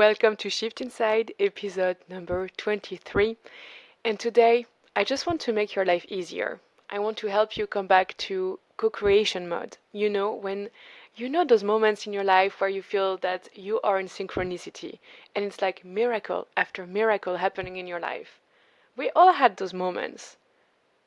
Welcome to Shift Inside, episode number 23. And today, I just want to make your life easier. I want to help you come back to co creation mode. When those moments in your life where you feel that you are in synchronicity and it's like miracle after miracle happening in your life. We all had those moments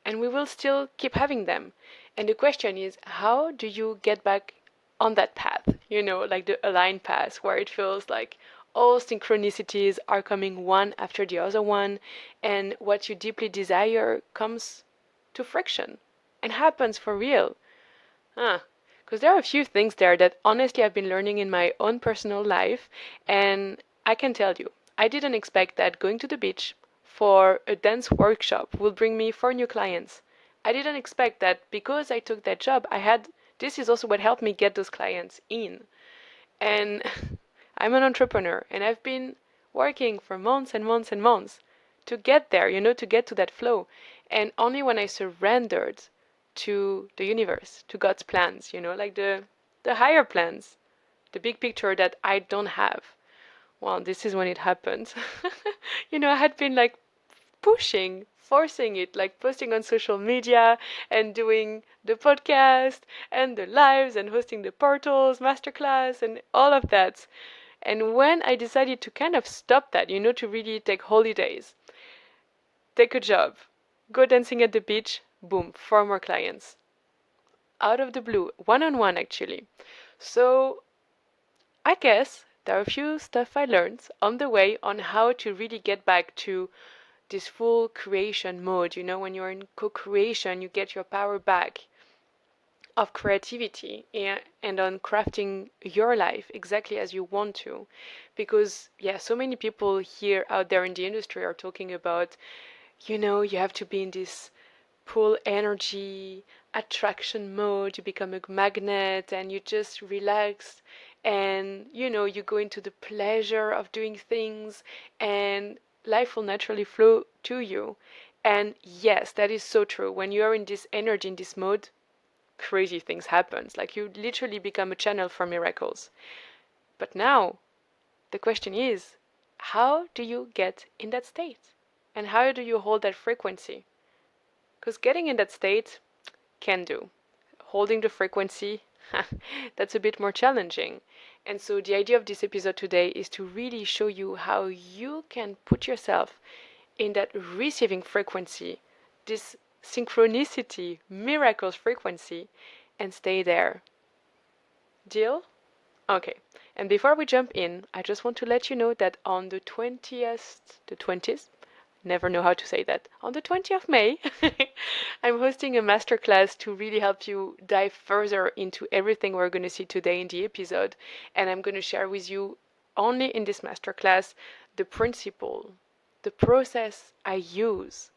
and we will still keep having them. And the question is, how do you get back on that path? Like the aligned path where it feels like all synchronicities are coming one after the other one, and what you deeply desire comes to friction and happens for real. Because there are a few things there that honestly I've been learning in my own personal life, and I can tell you, I didn't expect that going to the beach for a dance workshop will bring me 4 new clients. I didn't expect that because I took that job, this is also what helped me get those clients in. And I'm an entrepreneur, and I've been working for months and months and months to get there, to get to that flow. And only when I surrendered to the universe, to God's plans, like the higher plans, the big picture that I don't have. Well, this is when it happened. I had been like pushing, forcing it, like posting on social media and doing the podcast and the lives and hosting the portals, masterclass, and all of that. And when I decided to kind of stop that, to really take holidays, take a job, go dancing at the beach, boom, 4 more clients. Out of the blue, one on one actually. So I guess there are a few stuff I learned on the way on how to really get back to this full creation mode. When you're in co-creation, you get your power back of creativity and on crafting your life exactly as you want to. Because, yeah, so many people here out there in the industry are talking about, you have to be in this pull energy, attraction mode, you become a magnet and you just relax and you go into the pleasure of doing things and life will naturally flow to you. And yes, that is so true. When you're in this energy, in this mode, crazy things happen. Like you literally become a channel for miracles. But now the question is, how do you get in that state? And how do you hold that frequency? Because getting in that state can do. Holding the frequency, that's a bit more challenging. And so the idea of this episode today is to really show you how you can put yourself in that receiving frequency, this synchronicity, miracles frequency, and stay there. Deal? Okay. And before we jump in, I just want to let you know that on the 20th, never know how to say that, on the 20th of May, I'm hosting a masterclass to really help you dive further into everything we're going to see today in the episode. And I'm going to share with you only in this masterclass the principle, the process I use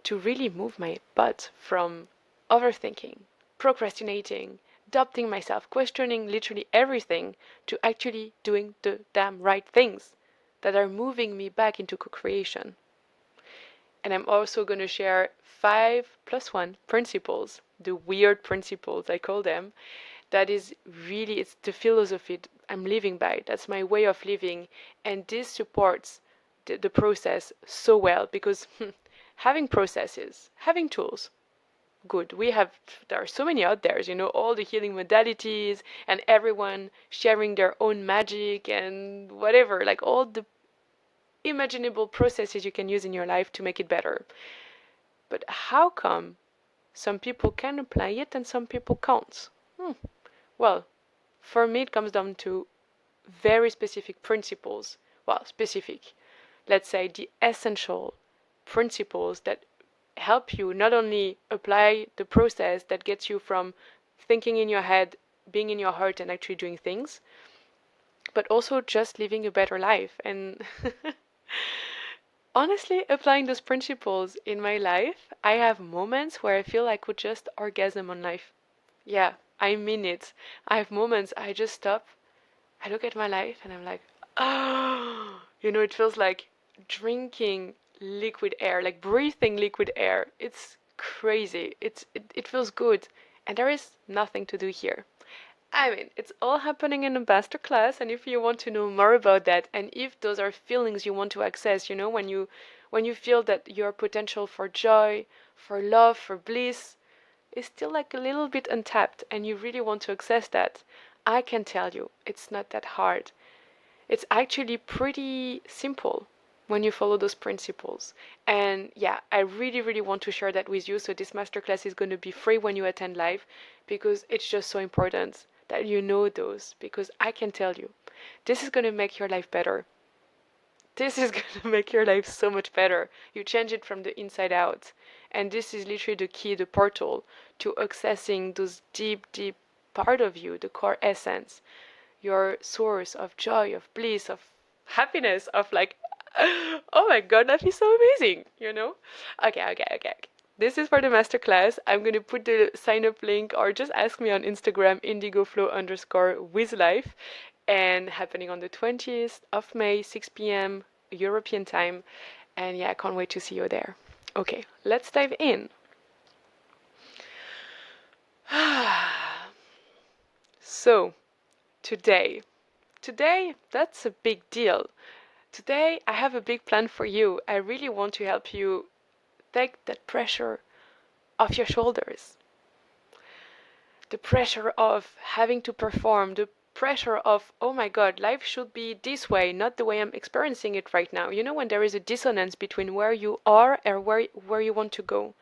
to really move my butt from overthinking, procrastinating, doubting myself, questioning literally everything, to actually doing the damn right things that are moving me back into co-creation. And I'm also going to share 5+1 principles, the weird principles I call them. That is really, it's the philosophy I'm living by. That's my way of living. And this supports the process so well because having processes, having tools, good. There are so many out there, all the healing modalities and everyone sharing their own magic and whatever, like all the imaginable processes you can use in your life to make it better. But how come some people can apply it and some people can't? Well, for me, it comes down to very specific principles. Well, specific. Let's say the essential principles that help you not only apply the process that gets you from thinking in your head, being in your heart, and actually doing things, but also just living a better life. And honestly, applying those principles in my life, I have moments where I feel I could just orgasm on life. Yeah, I mean it. I have moments I just stop, I look at my life, and I'm like, oh, it feels like drinking liquid air, like breathing liquid air. It's crazy. It feels good. And there is nothing to do here. I mean, it's all happening in a masterclass, and if you want to know more about that, and if those are feelings you want to access, when you feel that your potential for joy, for love, for bliss is still like a little bit untapped, and you really want to access that, I can tell you, it's not that hard. It's actually pretty simple when you follow those principles. And yeah, I really, really want to share that with you. So this masterclass is going to be free when you attend live because it's just so important that you know those because I can tell you, this is going to make your life better. This is going to make your life so much better. You change it from the inside out. And this is literally the key, the portal to accessing those deep, deep part of you, the core essence, your source of joy, of bliss, of happiness, of like, oh my god, life is so amazing. Okay. This is for the masterclass. I'm going to put the sign up link or just ask me on Instagram, indigoflow_with life, and happening on the 20th of May, 6 p.m. European time. And yeah, I can't wait to see you there. Okay, let's dive in. So, today, that's a big deal. Today, I have a big plan for you. I really want to help you take that pressure off your shoulders. The pressure of having to perform, the pressure of, oh my god, life should be this way, not the way I'm experiencing it right now. You know, when there is a dissonance between where you are and where you want to go.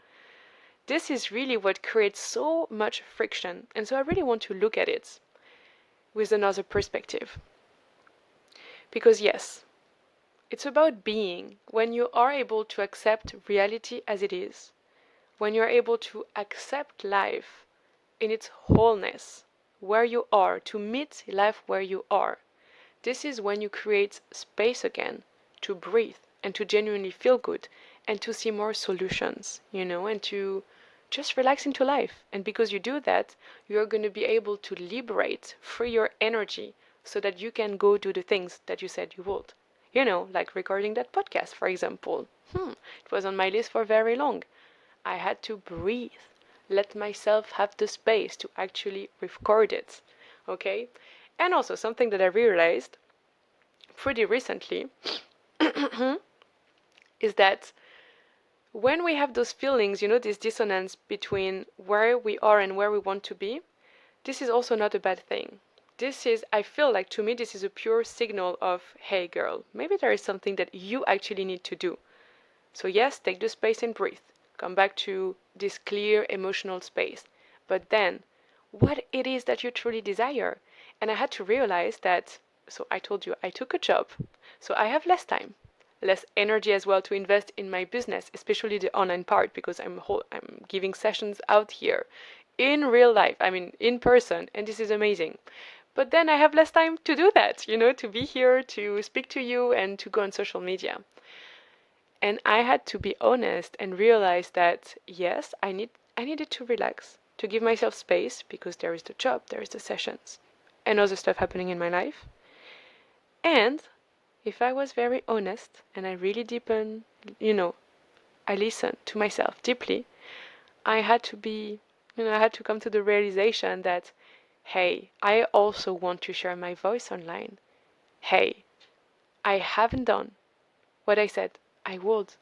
This is really what creates so much friction. And so I really want to look at it with another perspective. Because yes, it's about being when you are able to accept reality as it is, when you're able to accept life in its wholeness, where you are, to meet life where you are. This is when you create space again to breathe and to genuinely feel good and to see more solutions, and to just relax into life. And because you do that, you're going to be able to liberate, free your energy so that you can go do the things that you said you would. Like recording that podcast, for example. It was on my list for very long. I had to breathe, let myself have the space to actually record it. Okay? And also, something that I realized pretty recently is that when we have those feelings, this dissonance between where we are and where we want to be, this is also not a bad thing. I feel like to me, this is a pure signal of, hey girl, maybe there is something that you actually need to do. So yes, take the space and breathe. Come back to this clear emotional space. But then, what it is that you truly desire? And I had to realize that, so I told you, I took a job. So I have less time, less energy as well to invest in my business, especially the online part, because I'm giving sessions out here in real life, I mean in person, and this is amazing. But then I have less time to do that, to be here, to speak to you, and to go on social media. And I had to be honest and realize that yes, I needed to relax, to give myself space because there is the job, there is the sessions, and other stuff happening in my life. And if I was very honest and I really deepen, I listened to myself deeply, I had to be, I had to come to the realization that, hey, I also want to share my voice online. Hey, I haven't done what I said I would,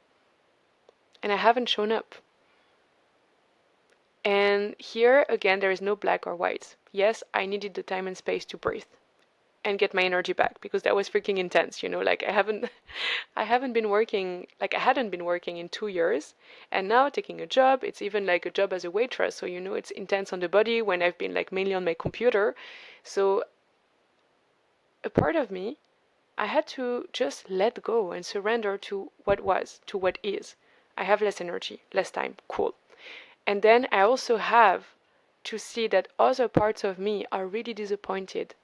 and I haven't shown up. And here again, there is no black or white. Yes, I needed the time and space to breathe and get my energy back because that was freaking intense. Like I haven't been working, like I hadn't been working in 2 years, and now taking a job, it's even like a job as a waitress. So it's intense on the body when I've been like mainly on my computer. So a part of me, I had to just let go and surrender to what was, to what is. I have less energy, less time, cool. And then I also have to see that other parts of me are really disappointed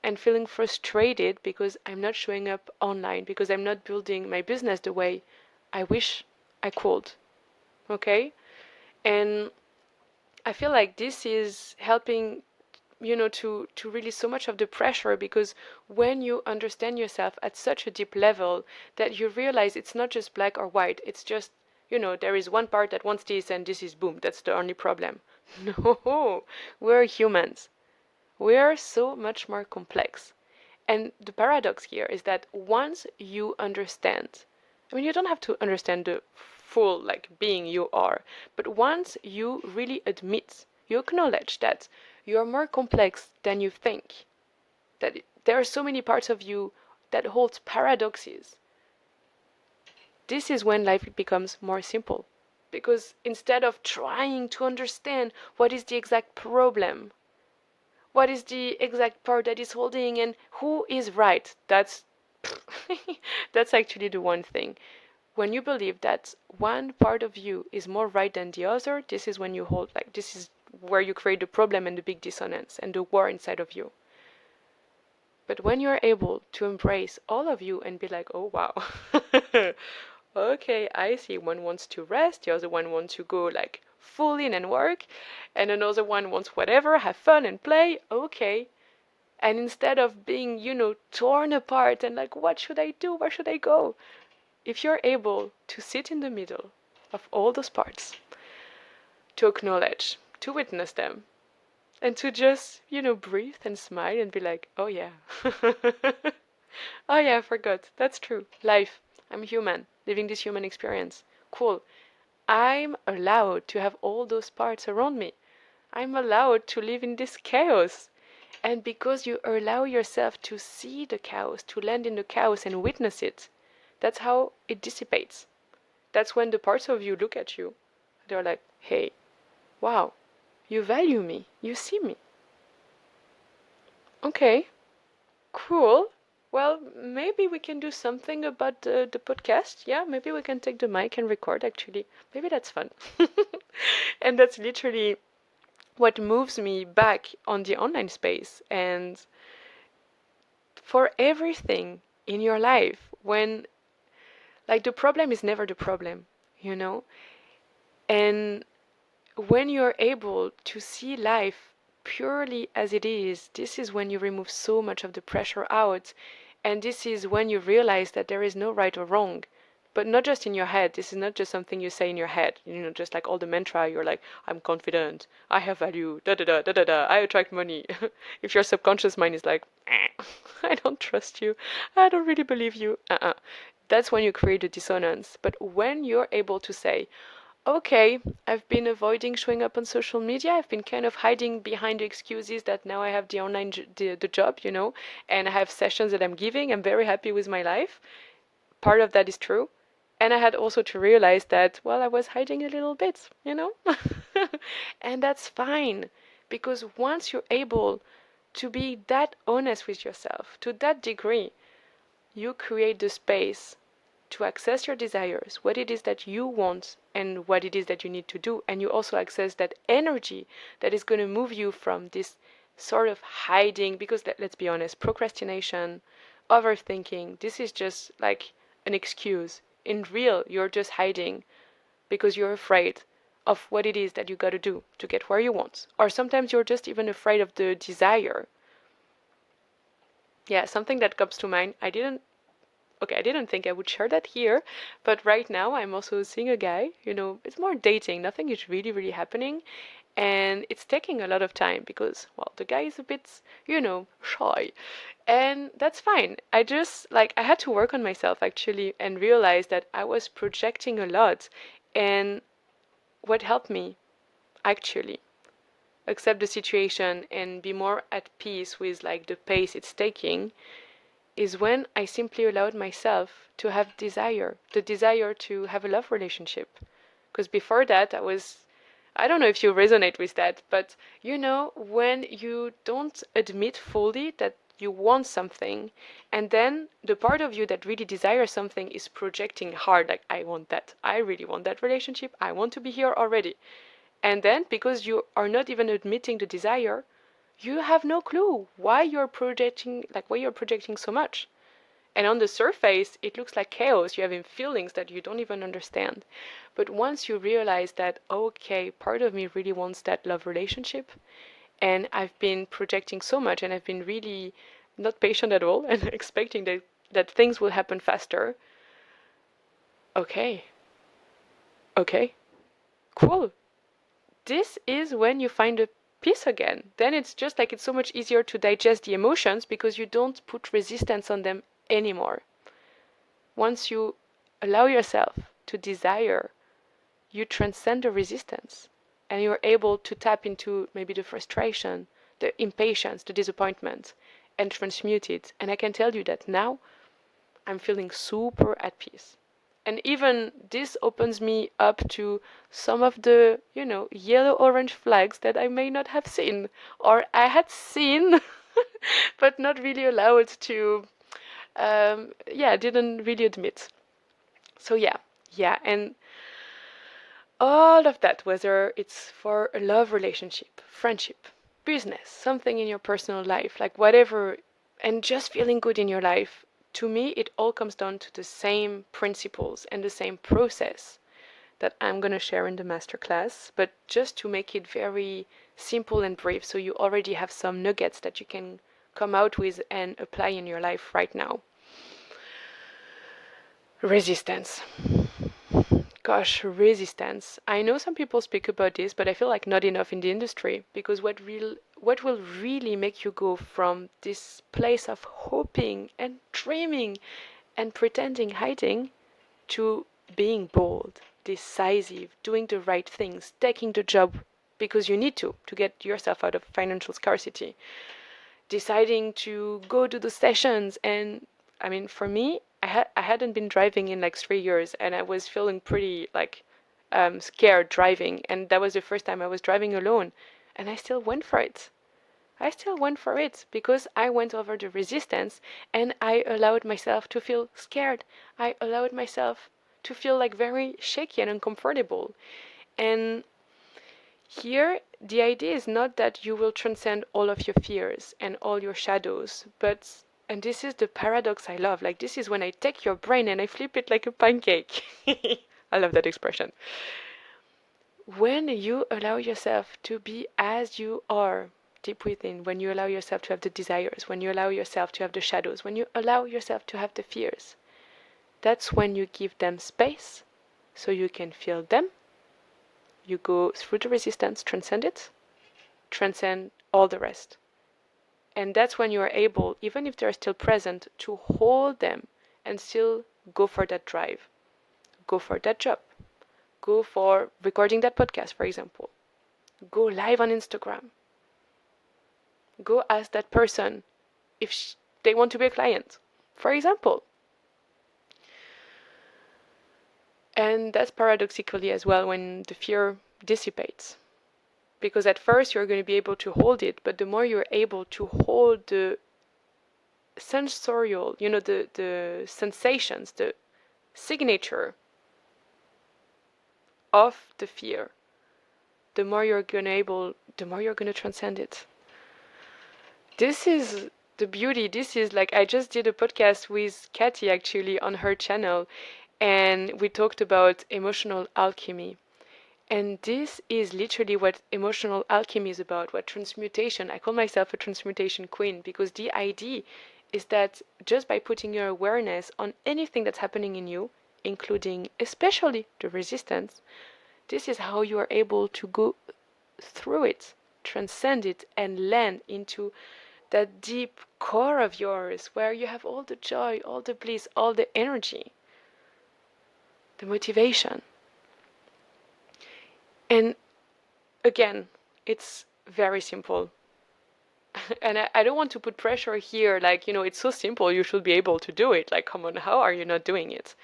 and feeling frustrated because I'm not showing up online, because I'm not building my business the way I wish I could. Okay? And I feel like this is helping to release so much of the pressure, because when you understand yourself at such a deep level that you realize it's not just black or white, it's just there is one part that wants this and this is boom, that's the only problem. No, we're humans. We are so much more complex. And the paradox here is that once you understand, I mean, you don't have to understand the full like being you are, but once you really admit, you acknowledge that you're more complex than you think, that there are so many parts of you that hold paradoxes, this is when life becomes more simple. Because instead of trying to understand what is the exact problem, what is the exact part that is holding and who is right, that's actually the one thing. When you believe that one part of you is more right than the other, this is when you hold, like, this is where you create the problem and the big dissonance and the war inside of you. But when you're able to embrace all of you and be like, oh wow, okay, I see, one wants to rest, the other one wants to go like full in and work, and another one wants whatever, have fun and play, okay. And instead of being, torn apart and like, what should I do? Where should I go? If you're able to sit in the middle of all those parts, to acknowledge, to witness them, and to just, breathe and smile and be like, oh yeah. Oh yeah, I forgot. That's true. Life. I'm human, living this human experience. Cool. I'm allowed to have all those parts around me. I'm allowed to live in this chaos. And because you allow yourself to see the chaos, to land in the chaos and witness it, that's how it dissipates. That's when the parts of you look at you. They're like, hey, wow, you value me, you see me. Okay, cool. Well, maybe we can do something about the podcast. Yeah, maybe we can take the mic and record actually. Maybe that's fun. And that's literally what moves me back on the online space. And for everything in your life, when, like, the problem is never the problem, you know? And when you're able to see life purely as it is, this is when you remove so much of the pressure out. And this is when you realize that there is no right or wrong. But not just in your head. This is not just something you say in your head. Just like all the mantra, you're like, I'm confident, I have value, da da da da da da, I attract money. If your subconscious mind is like, I don't trust you, I don't really believe you, that's when you create a dissonance. But when you're able to say, okay, I've been avoiding showing up on social media. I've been kind of hiding behind the excuses that now I have the online the job, and I have sessions that I'm giving. I'm very happy with my life. Part of that is true. And I had also to realize that, well, I was hiding a little bit. And that's fine. Because once you're able to be that honest with yourself to that degree, you create the space to access your desires, what it is that you want and what it is that you need to do. And you also access that energy that is going to move you from this sort of hiding, because let's be honest, procrastination, overthinking, this is just like an excuse. In real, you're just hiding because you're afraid of what it is that you got to do to get where you want. Or sometimes you're just even afraid of the desire. Yeah, something that comes to mind, I didn't think I would share that here, but right now I'm also seeing a guy, it's more dating, nothing is really, really happening, and it's taking a lot of time because, well, the guy is a bit, shy, and that's fine. I had to work on myself actually and realize that I was projecting a lot, and what helped me actually accept the situation and be more at peace with like the pace it's taking is when I simply allowed myself to have the desire to have a love relationship. Because before that, I don't know if you resonate with that, but when you don't admit fully that you want something, and then the part of you that really desires something is projecting hard, like, I want that. I really want that relationship. I want to be here already. And then, because you are not even admitting the desire, you have no clue why you're projecting so much. And on the surface, it looks like chaos. You're having feelings that you don't even understand. But once you realize that, okay, part of me really wants that love relationship, and I've been projecting so much, and I've been really not patient at all, and expecting that things will happen faster. Okay, okay, cool. This is when you find peace again. Then it's just like it's so much easier to digest the emotions because you don't put resistance on them anymore. Once you allow yourself to desire, you transcend the resistance and you're able to tap into maybe the frustration, the impatience, the disappointment, and transmute it. And I can tell you that now I'm feeling super at peace. And even this opens me up to some of the, yellow orange flags that I may not have seen, or I had seen, but not really allowed to, didn't really admit. So yeah, and all of that, whether it's for a love relationship, friendship, business, something in your personal life, like whatever, and just feeling good in your life, to me, it all comes down to the same principles and the same process that I'm going to share in the masterclass, but just to make it very simple and brief so you already have some nuggets that you can come out with and apply in your life right now. Resistance. Gosh, resistance. I know some people speak about this, but I feel like not enough in the industry because what will really make you go from this place of hoping and dreaming and pretending hiding to being bold, decisive, doing the right things, taking the job because you need to get yourself out of financial scarcity, deciding to go to the sessions. And I mean, for me, I hadn't been driving in like 3 years, and I was feeling pretty like scared driving, and that was the first time I was driving alone, and I still went for it. I still went for it because I went over the resistance and I allowed myself to feel scared. I allowed myself to feel like very shaky and uncomfortable. And here, the idea is not that you will transcend all of your fears and all your shadows, but, and this is the paradox I love, like this is when I take your brain and I flip it like a pancake. I love that expression. When you allow yourself to be as you are deep within, when you allow yourself to have the desires, when you allow yourself to have the shadows, when you allow yourself to have the fears, that's when you give them space so you can feel them. You go through the resistance, transcend it, transcend all the rest. And that's when you are able, even if they're still present, to hold them and still go for that drive, go for that job, go for recording that podcast, for example, go live on Instagram, go ask that person if they want to be a client, for example. And that's paradoxically as well when the fear dissipates. Because at first you're going to be able to hold it, but the more you're able to hold the sensorial, the sensations, the signature of the fear, the more you're going to transcend it. This is the beauty. This is like, I just did a podcast with Kathy actually on her channel, and we talked about emotional alchemy. And this is literally what emotional alchemy is about, what transmutation. I call myself a transmutation queen because the idea is that just by putting your awareness on anything that's happening in you, including especially the resistance, this is how you are able to go through it, transcend it, and land into that deep core of yours where you have all the joy, all the bliss, all the energy, the motivation. And again, it's very simple. And I don't want to put pressure here, like, it's so simple, you should be able to do it. Like, come on, how are you not doing it?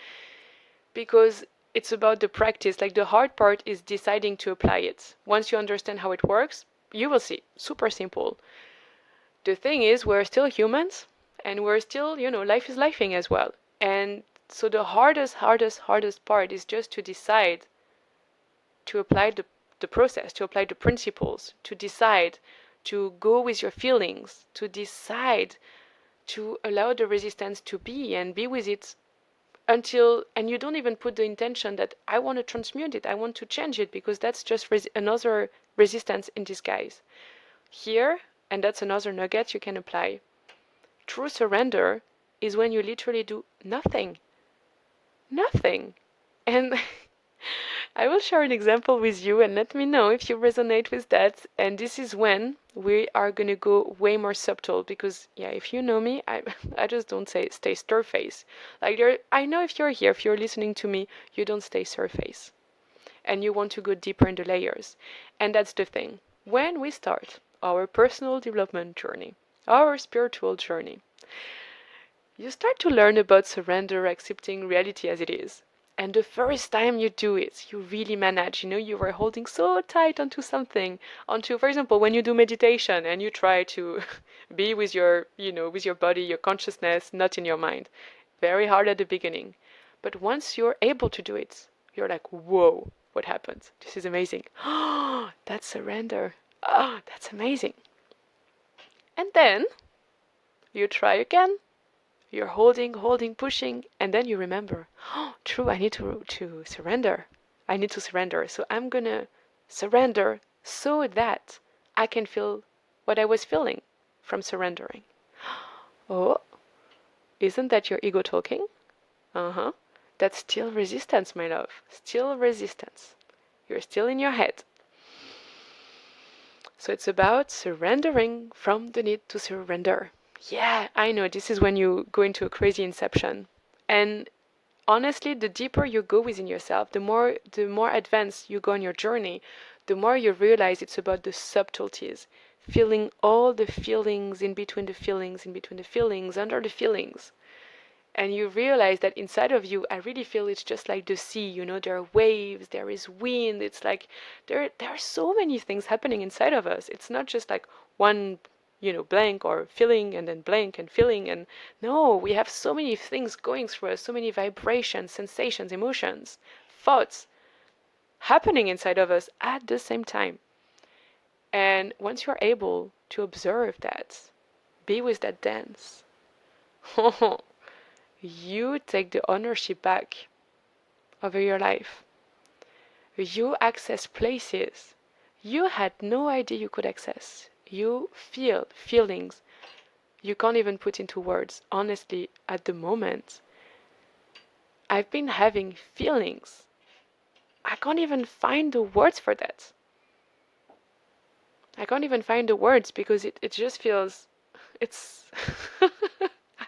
Because it's about the practice. Like, the hard part is deciding to apply it. Once you understand how it works, you will see. Super simple. The thing is, we're still humans, and we're still, life is lifing as well. And so the hardest part is just to decide to apply the process, to apply the principles, to decide to go with your feelings, to decide to allow the resistance to be and be with it until, and you don't even put the intention that I want to transmute it, I want to change it, because that's just another resistance in disguise. Here, and that's another nugget you can apply, true surrender is when you literally do nothing. Nothing. And I will share an example with you and let me know if you resonate with that. And this is when we are going to go way more subtle because, yeah, if you know me, I just don't say stay surface. Like, I know if you're here, if you're listening to me, you don't stay surface and you want to go deeper in the layers. And that's the thing. When we start our personal development journey, our spiritual journey, you start to learn about surrender, accepting reality as it is. And the first time you do it, you really manage. You were holding so tight onto something, onto, for example, when you do meditation and you try to be with with your body, your consciousness, not in your mind. Very hard at the beginning. But once you're able to do it, you're like, whoa, what happened? This is amazing. Oh, that's surrender. Oh, that's amazing. And then you try again. You're holding, pushing, and then you remember, oh, true, I need to surrender. I need to surrender. So I'm gonna surrender so that I can feel what I was feeling from surrendering. Oh, isn't that your ego talking? Uh-huh. That's still resistance, my love. Still resistance. You're still in your head. So it's about surrendering from the need to surrender. Yeah, I know, this is when you go into a crazy inception. And honestly, the deeper you go within yourself, the more advanced you go on your journey, the more you realize it's about the subtleties, feeling all the feelings in between the feelings, in between the feelings, under the feelings. And you realize that inside of you, I really feel it's just like the sea, there are waves, there is wind, it's like there are so many things happening inside of us. It's not just like one blank or feeling and then blank and feeling, and no, we have so many things going through us, so many vibrations, sensations, emotions, thoughts happening inside of us at the same time. And once you're able to observe that, be with that dance, you take the ownership back over your life. You access places you had no idea you could access. You feel feelings you can't even put into words. Honestly, at the moment, I've been having feelings. I can't even find the words for that. I can't even find the words because it just feels, it's,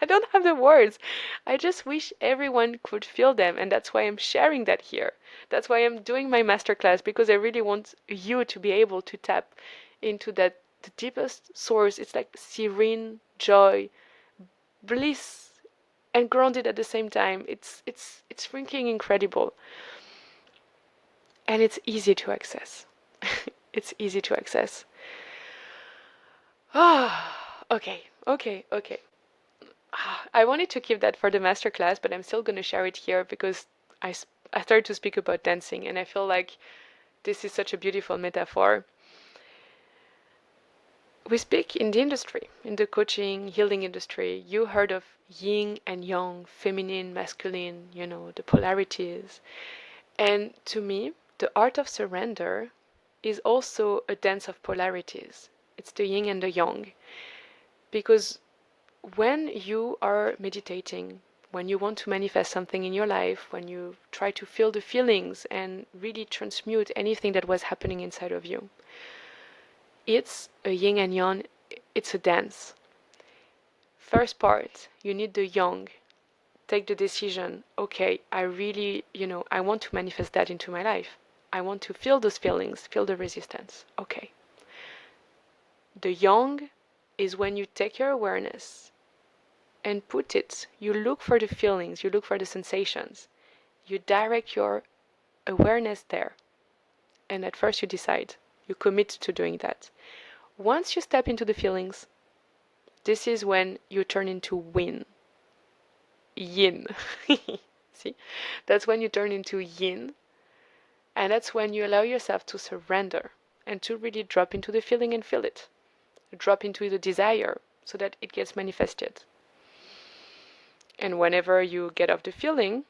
I don't have the words. I just wish everyone could feel them, and that's why I'm sharing that here. That's why I'm doing my masterclass, because I really want you to be able to tap into that, the deepest source. It's like serene joy, bliss, and grounded at the same time. It's freaking incredible. And it's easy to access. It's easy to access. Ah, okay. I wanted to keep that for the masterclass, but I'm still going to share it here because I started to speak about dancing, and I feel like this is such a beautiful metaphor. We speak in the industry, in the coaching, healing industry. You heard of yin and yang, feminine, masculine, the polarities. And to me, the art of surrender is also a dance of polarities. It's the yin and the yang. Because when you are meditating, when you want to manifest something in your life, when you try to feel the feelings and really transmute anything that was happening inside of you, it's a yin and yang, it's a dance. First part, you need the yang. Take the decision, okay, I really, I want to manifest that into my life. I want to feel those feelings, feel the resistance. Okay. The yang is when you take your awareness and put it, you look for the feelings, you look for the sensations, you direct your awareness there, and at first you decide, you commit to doing that. Once you step into the feelings, this is when you turn into yin. See, that's when you turn into yin, and that's when you allow yourself to surrender and to really drop into the feeling and feel it, drop into the desire so that it gets manifested. And whenever you get off the feeling,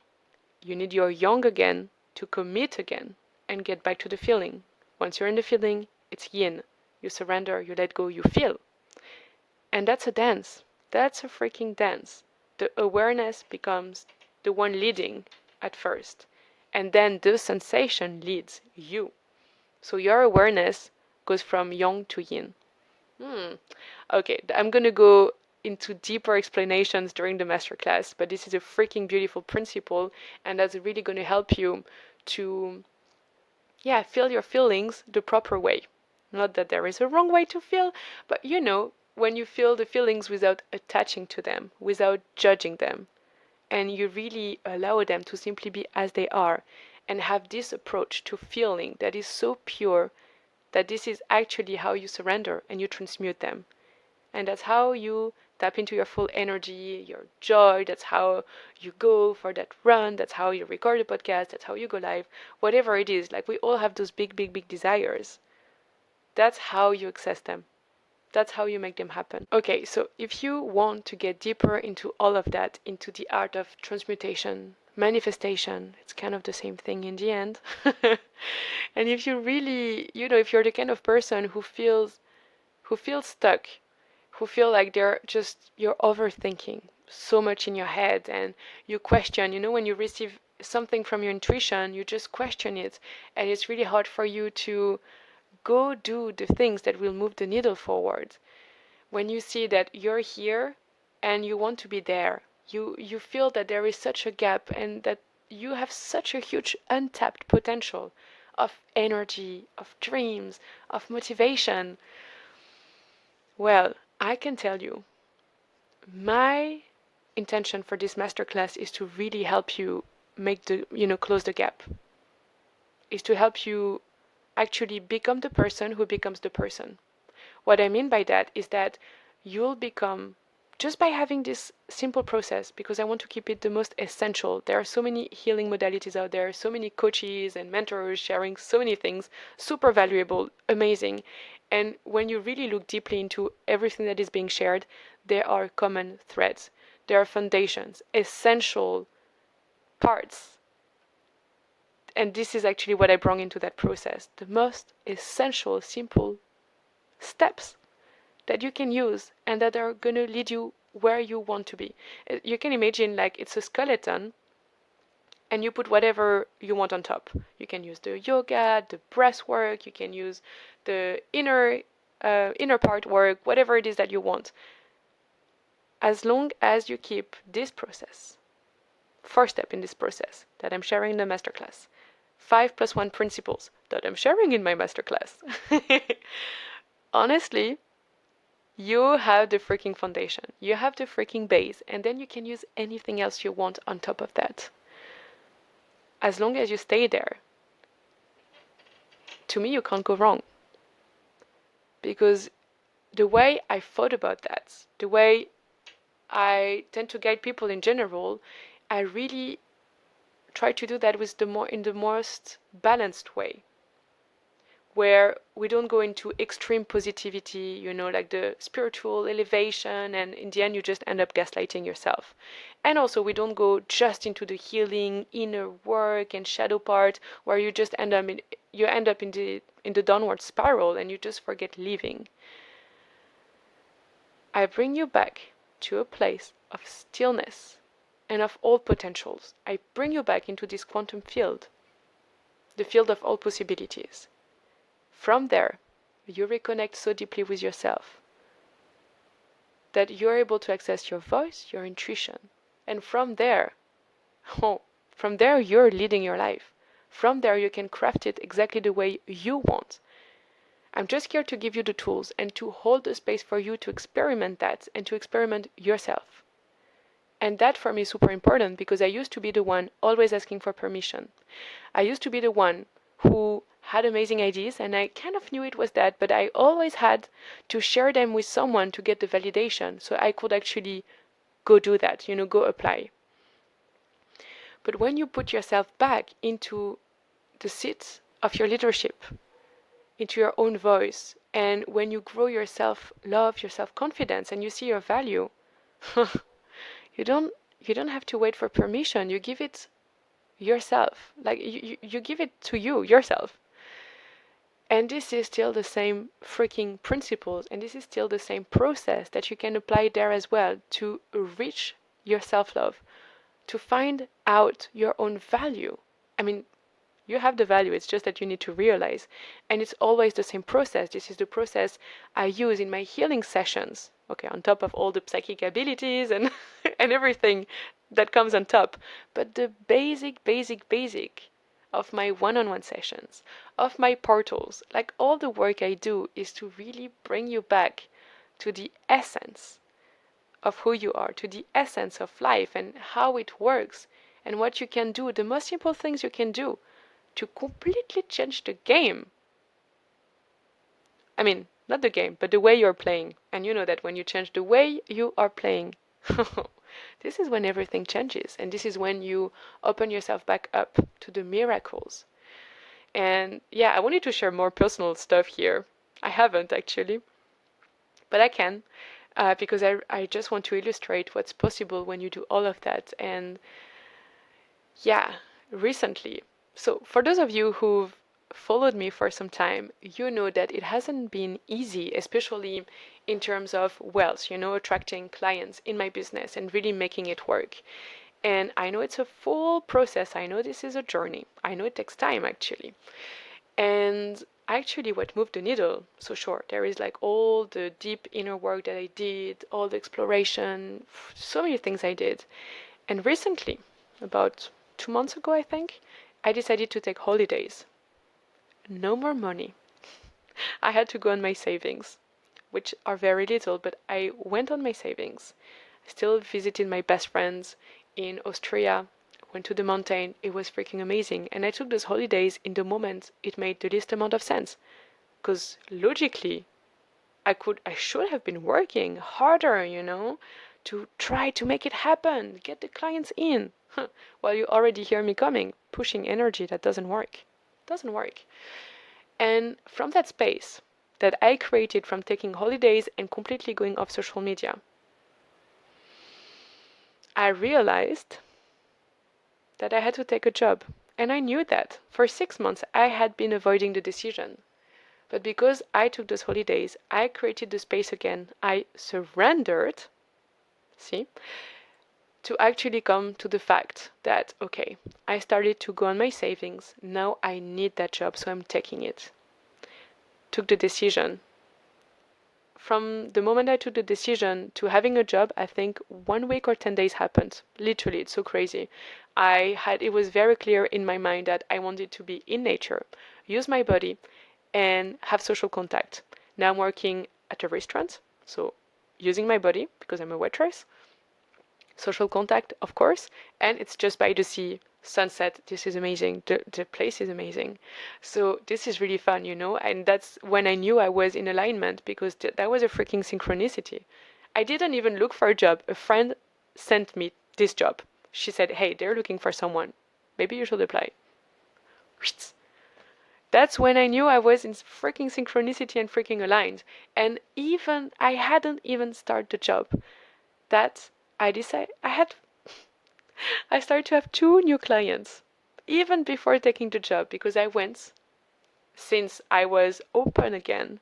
you need your yang again to commit again and get back to the feeling. Once you're in the feeling, it's yin. You surrender, you let go, you feel. And that's a dance. That's a freaking dance. The awareness becomes the one leading at first. And then the sensation leads you. So your awareness goes from yang to yin. Okay, I'm going to go into deeper explanations during the masterclass, but this is a freaking beautiful principle, and that's really going to help you to, yeah, feel your feelings the proper way. Not that there is a wrong way to feel, but when you feel the feelings without attaching to them, without judging them, and you really allow them to simply be as they are, and have this approach to feeling that is so pure that this is actually how you surrender and you transmute them. And that's how you tap into your full energy, your joy. That's how you go for that run. That's how you record a podcast. That's how you go live. Whatever it is, like we all have those big, big, big desires. That's how you access them. That's how you make them happen. Okay, so if you want to get deeper into all of that, into the art of transmutation, manifestation, it's kind of the same thing in the end. And if you really, if you're the kind of person who feels stuck, who feel like you're overthinking so much in your head, and you question, when you receive something from your intuition, you just question it, and it's really hard for you to go do the things that will move the needle forward. When you see that you're here and you want to be there, you feel that there is such a gap and that you have such a huge untapped potential of energy, of dreams, of motivation. Well, I can tell you, my intention for this masterclass is to really help you make close the gap. Is to help you actually become the person who becomes the person. What I mean by that is that you'll become, just by having this simple process, because I want to keep it the most essential. There are so many healing modalities out there, so many coaches and mentors sharing so many things, super valuable, amazing. And when you really look deeply into everything that is being shared, there are common threads. There are foundations, essential parts. And this is actually what I brought into that process. The most essential, simple steps that you can use and that are going to lead you where you want to be. You can imagine like it's a skeleton and you put whatever you want on top. You can use the yoga, the breath work, you can use the inner part work, whatever it is that you want. As long as you keep this process, first step in this process that I'm sharing in the masterclass, 5+1 principles that I'm sharing in my masterclass. Honestly, you have the freaking foundation. You have the freaking base. And then you can use anything else you want on top of that. As long as you stay there, to me, you can't go wrong. Because the way I thought about that, the way I tend to guide people in general, I really try to do that in the most balanced way, where we don't go into extreme positivity, like the spiritual elevation, and in the end you just end up gaslighting yourself. And also we don't go just into the healing inner work and shadow part, where you just end up in the downward spiral and you just forget living. I bring you back to a place of stillness and of all potentials. I bring you back into this quantum field, the field of all possibilities. From there, you reconnect so deeply with yourself that you're able to access your voice, your intuition. And from there, you're leading your life. From there, you can craft it exactly the way you want. I'm just here to give you the tools and to hold the space for you to experiment that and to experiment yourself. And that for me is super important, because I used to be the one always asking for permission. I used to be the one who had amazing ideas and I kind of knew it was that, but I always had to share them with someone to get the validation so I could actually go do that, go apply. But when you put yourself back into the seat of your leadership, into your own voice, and when you grow your self-love, your self-confidence, and you see your value, you don't have to wait for permission. You give it yourself. Like you give it to yourself. And this is still the same freaking principles, and this is still the same process that you can apply there as well to reach your self-love, to find out your own value, I mean, you have the value, it's just that you need to realize. And it's always the same process. This is the process I use in my healing sessions. Okay, on top of all the psychic abilities and and everything that comes on top. But the basic of my one-on-one sessions, of my portals, like all the work I do is to really bring you back to the essence of who you are, to the essence of life and how it works and what you can do, the most simple things you can do to completely change the game. I mean, not the game, but the way you're playing. And you know that when you change the way you are playing, this is when everything changes. And this is when you open yourself back up to the miracles. And yeah, I wanted to share more personal stuff here. I haven't actually, but I can. Because I just want to illustrate what's possible when you do all of that. And yeah, recently. So, for those of you who've followed me for some time, you know that it hasn't been easy, especially in terms of wealth, attracting clients in my business and really making it work. And I know it's a full process. I know this is a journey. I know it takes time, actually. And actually, what moved the needle, so sure, there is like all the deep inner work that I did, all the exploration, so many things I did. And recently, about 2 months ago, I think, I decided to take holidays. No more money. I had to go on my savings, which are very little, but I went on my savings. I still visited my best friends in Austria, went to the mountain. It was freaking amazing. And I took those holidays in the moment it made the least amount of sense. Because logically, I should have been working harder, to try to make it happen, get the clients in. While you already hear me coming, pushing energy that doesn't work. Doesn't work. And from that space that I created from taking holidays and completely going off social media, I realized that I had to take a job. And I knew that. For 6 months, I had been avoiding the decision. But because I took those holidays, I created the space again. I surrendered, see, to actually come to the fact that, okay, I started to go on my savings. Now I need that job, so I'm taking it. Took the decision. From the moment I took the decision to having a job, I think 1 week or 10 days happened. Literally, it's so crazy. It was very clear in my mind that I wanted to be in nature, use my body, and have social contact. Now I'm working at a restaurant, so using my body because I'm a waitress. Social contact, of course, and it's just by the sea, sunset. This is amazing. The place is amazing. So this is really fun, and that's when I knew I was in alignment because that was a freaking synchronicity. I didn't even look for a job. A friend sent me this job. She said, hey, they're looking for someone. Maybe you should apply. That's when I knew I was in freaking synchronicity and freaking aligned. And even I hadn't even started the job. That I started to have 2 new clients, even before taking the job, because I went, since I was open again,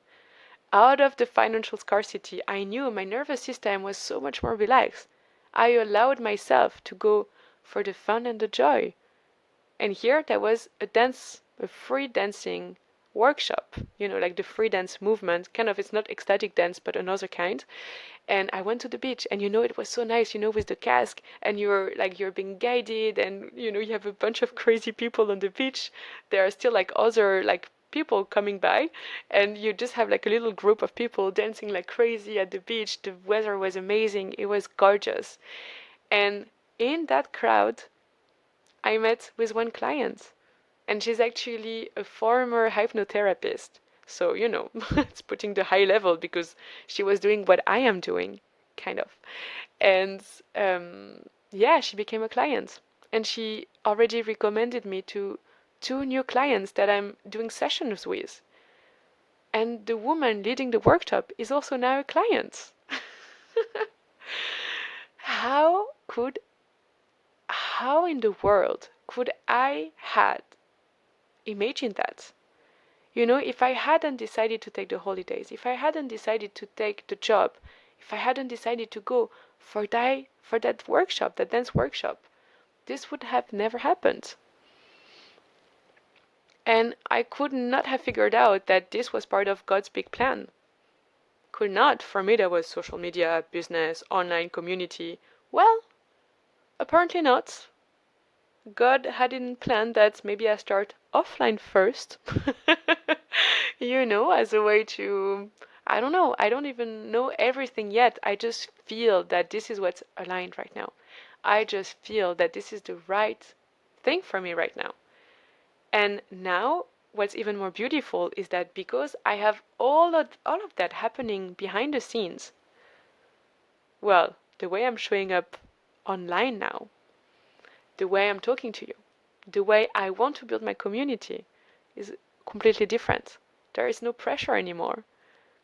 out of the financial scarcity. I knew my nervous system was so much more relaxed. I allowed myself to go for the fun and the joy. And here there was a free dancing workshop, like the free dance movement, kind of, it's not ecstatic dance, but another kind. And I went to the beach, and it was so nice, with the cask, and you're being guided, and you have a bunch of crazy people on the beach. There are still like other like people coming by, and you just have like a little group of people dancing like crazy at the beach. The weather was amazing. It was gorgeous. And in that crowd, I met with one client, and she's actually a former hypnotherapist. So, it's putting the high level because she was doing what I am doing, kind of. And yeah, she became a client. And she already recommended me to 2 new clients that I'm doing sessions with. And the woman leading the workshop is also now a client. How how in the world could I had imagined that? If I hadn't decided to take the holidays, if I hadn't decided to take the job, if I hadn't decided to go for that workshop, that dance workshop, this would have never happened. And I could not have figured out that this was part of God's big plan. Could not. For me, that was social media, business, online community. Well, apparently not. God hadn't planned that maybe I start offline first, as a way to, I don't know, I don't even know everything yet. I just feel that this is what's aligned right now. I just feel that this is the right thing for me right now. And now, what's even more beautiful is that because I have all of that happening behind the scenes, well, the way I'm showing up online now, the way I'm talking to you, the way I want to build my community is completely different. There is no pressure anymore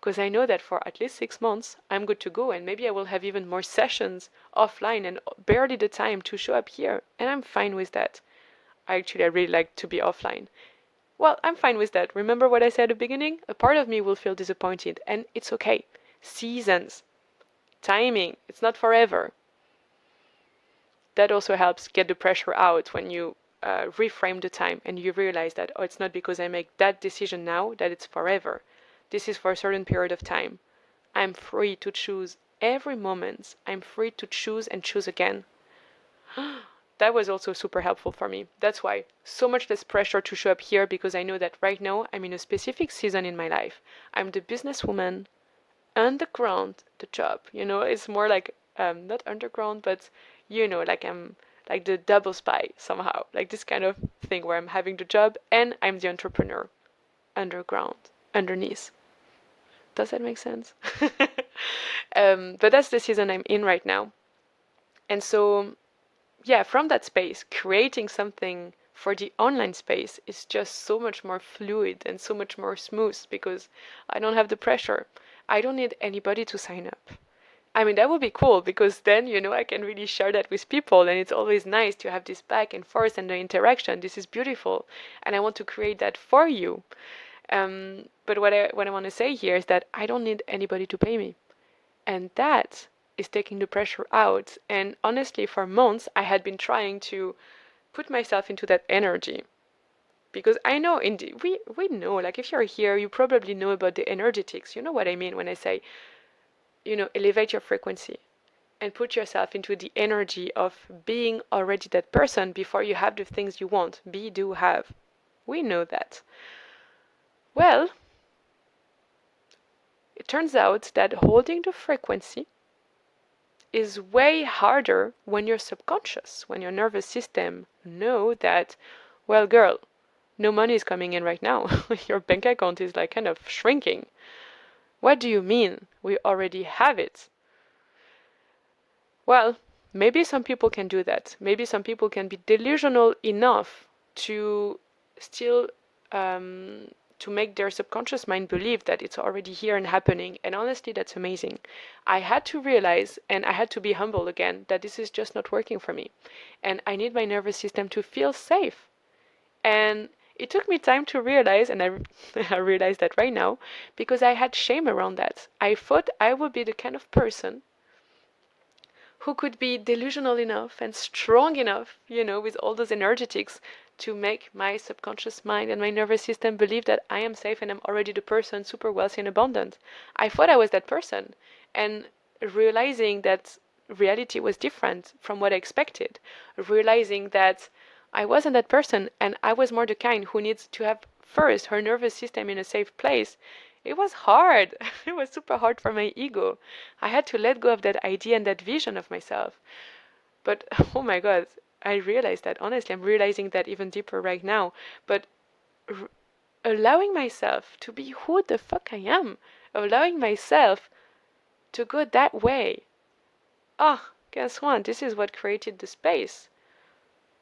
because I know that for at least 6 months I'm good to go, and maybe I will have even more sessions offline and barely the time to show up here, and I'm fine with that. I really like to be offline. Well, I'm fine with that. Remember what I said at the beginning? A part of me will feel disappointed, and it's okay. Seasons, timing, it's not forever. That also helps get the pressure out when you reframe the time and you realize that, oh, it's not because I make that decision now that it's forever. This is for a certain period of time. I'm free to choose every moment. I'm free to choose and choose again. That was also super helpful for me. That's why so much less pressure to show up here, because I know that right now I'm in a specific season in my life. I'm the businesswoman, underground, the job. It's more like not underground, but like I'm like the double spy somehow, like this kind of thing where I'm having the job and I'm the entrepreneur, underground, underneath. Does that make sense? But that's the season I'm in right now. And so yeah, from that space, creating something for the online space is just so much more fluid and so much more smooth because I don't have the pressure. I don't need anybody to sign up. I mean, that would be cool because then, I can really share that with people, and it's always nice to have this back and forth and the interaction. This is beautiful, and I want to create that for you. But what I want to say here is that I don't need anybody to pay me. And that is taking the pressure out. And honestly, for months, I had been trying to put myself into that energy. Because I know, indeed, we know, like if you're here, you probably know about the energetics. You know what I mean when I say, elevate your frequency and put yourself into the energy of being already that person before you have the things you want. Be, do, have. We know that. Well, it turns out that holding the frequency is way harder when you're subconscious, when your nervous system know that, well, girl, no money is coming in right now. Your bank account is like kind of shrinking. What do you mean? We already have it. Well, maybe some people can do that. Maybe some people can be delusional enough to still to make their subconscious mind believe that it's already here and happening. And honestly, that's amazing. I had to realize, and I had to be humble again, that this is just not working for me. And I need my nervous system to feel safe. And it took me time to realize, and I realize that right now, because I had shame around that. I thought I would be the kind of person who could be delusional enough and strong enough, with all those energetics to make my subconscious mind and my nervous system believe that I am safe and I'm already the person super wealthy and abundant. I thought I was that person. And realizing that reality was different from what I expected, realizing that I wasn't that person and I was more the kind who needs to have first her nervous system in a safe place. It was hard. It was super hard for my ego. I had to let go of that idea and that vision of myself. But oh my God, I realized that. Honestly, I'm realizing that even deeper right now. But allowing myself to be who the fuck I am, allowing myself to go that way. Ah, guess what? This is what created the space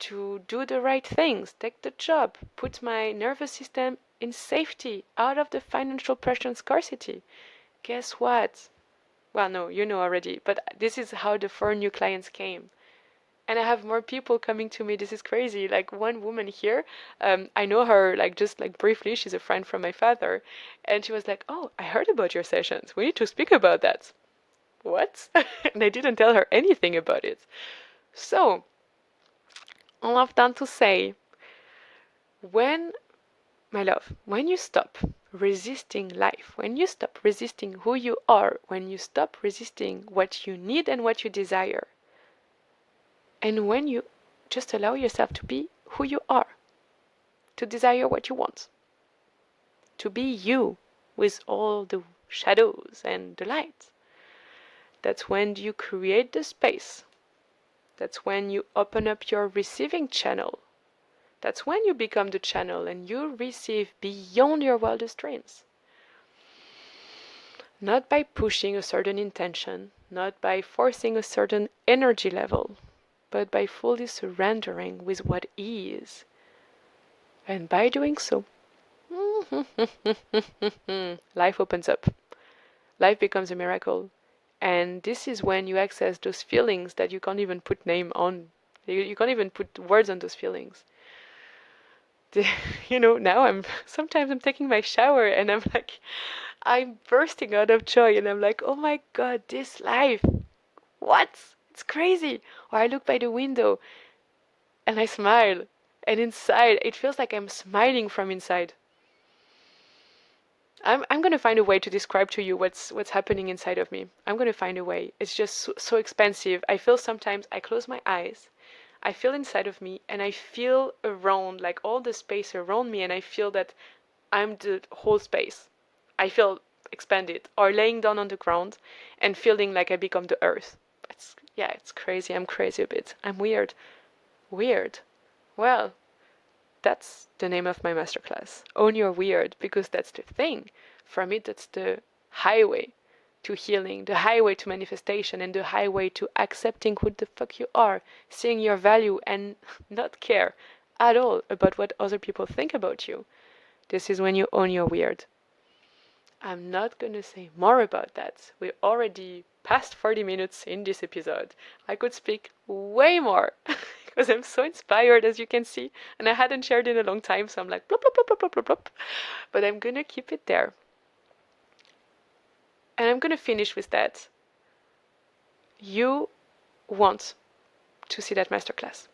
to do the right things, take the job, put my nervous system in safety, out of the financial pressure and scarcity. Guess what? Well, no, you know already, but this is how the 4 new clients came. And I have more people coming to me. This is crazy. Like one woman here, I know her like just like briefly. She's a friend from my father. And she was like, oh, I heard about your sessions. We need to speak about that. What? And I didn't tell her anything about it. So, all of that to say, when my love, when you stop resisting life, when you stop resisting who you are, when you stop resisting what you need and what you desire, and when you just allow yourself to be who you are, to desire what you want, to be you with all the shadows and the light, that's when you create the space. That's when you open up your receiving channel. That's when you become the channel and you receive beyond your wildest dreams. Not by pushing a certain intention, not by forcing a certain energy level, but by fully surrendering with what is. And by doing so, life opens up. Life becomes a miracle. And this is when you access those feelings that you can't even put name on. You can't even put words on those feelings. Now sometimes I'm taking my shower and I'm bursting out of joy and I'm like, oh my God, this life, what? It's crazy. Or I look by the window and I smile, and inside it feels like I'm smiling from inside. I'm gonna find a way to describe to you what's happening inside of me. I'm gonna find a way. It's just so expansive. I feel sometimes I close my eyes, I feel inside of me, and I feel around, like all the space around me, and I feel that I'm the whole space. I feel expanded, or laying down on the ground and feeling like I become the earth. It's crazy. I'm crazy a bit. I'm weird. Weird. Well, that's the name of my masterclass. Own your weird, because that's the thing. For me, that's the highway to healing, the highway to manifestation, and the highway to accepting who the fuck you are, seeing your value, and not care at all about what other people think about you. This is when you own your weird. I'm not going to say more about that. We're already past 40 minutes in this episode. I could speak way more because I'm so inspired, as you can see, and I hadn't shared in a long time, so I'm like, blop, blop, blop, blop, blop, blop. But I'm going to keep it there. And I'm going to finish with that. You want to see that masterclass.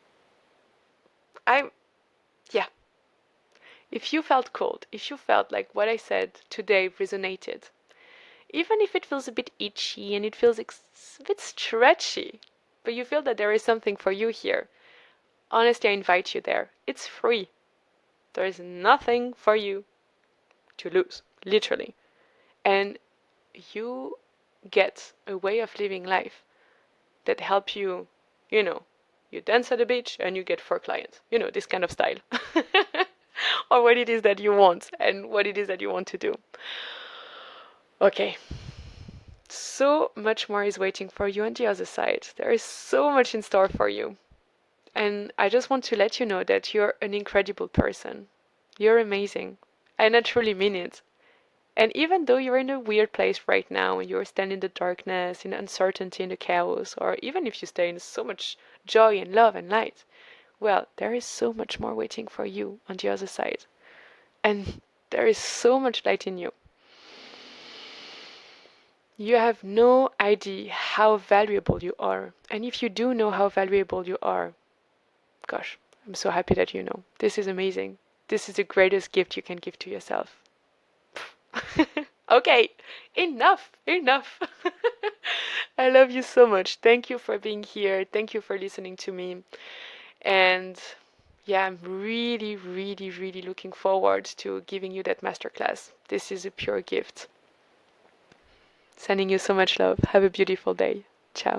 Yeah. If you felt cold, if you felt like what I said today resonated, even if it feels a bit itchy and it feels a bit stretchy, but you feel that there is something for you here, honestly, I invite you there. It's free. There is nothing for you to lose, literally. And you get a way of living life that help you, you dance at the beach and you get 4 clients, this kind of style. Or what it is that you want and what it is that you want to do. Okay. So much more is waiting for you on the other side. There is so much in store for you. And I just want to let you know that you're an incredible person. You're amazing. And I truly mean it. And even though you're in a weird place right now and you're standing in the darkness, in the uncertainty, in the chaos, or even if you stay in so much joy and love and light, well, there is so much more waiting for you on the other side. And there is so much light in you. You have no idea how valuable you are. And if you do know how valuable you are, gosh, I'm so happy that you know. This is amazing. This is the greatest gift you can give to yourself. Okay, enough. I love you so much. Thank you for being here. Thank you for listening to me. And yeah, I'm really, really, really looking forward to giving you that masterclass. This is a pure gift. Sending you so much love. Have a beautiful day. Ciao.